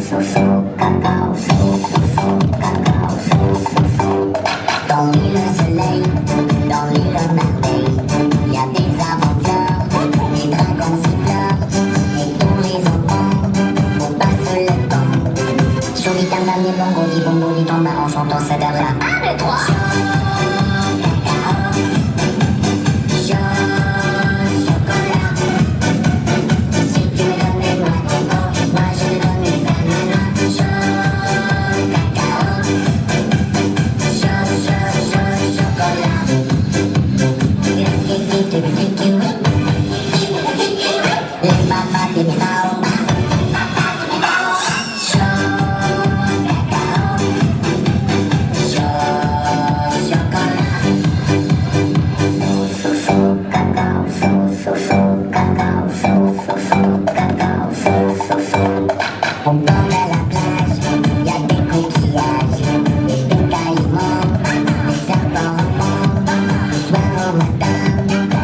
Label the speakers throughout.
Speaker 1: Dans l'île soleil, dans l'île merveille, il y a des aventures, des dragons siffleurs, et tous les enfants, on passe le temps. Chouvitam, dernier bongo, dit bongo, dit tomba, en chantant ça derrière. 1, 2, 3. On parle à la plage, y a des coquillages, et des caïmans, des serpents rampants, le soir au matin,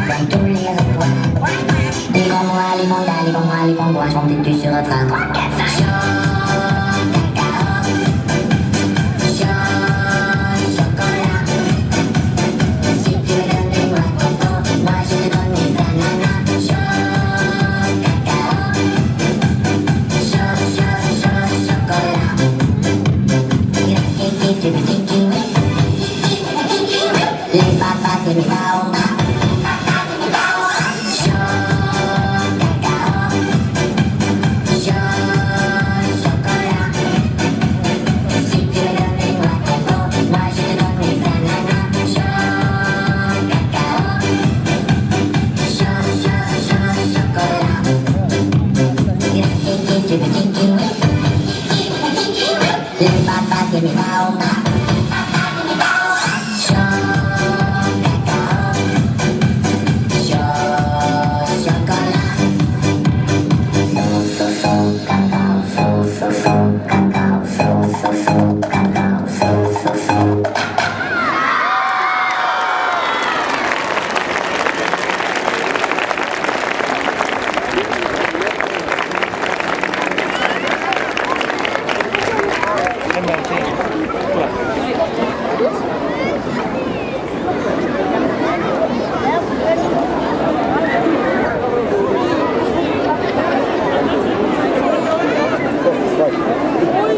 Speaker 1: dans tous les recoins. Les bons mois, les bandas, les bons mois, les bons bois, chanter dessus sur refrain. 3, 4, 5. Les papas de mes parents. Les papas de mes parents.
Speaker 2: Ой,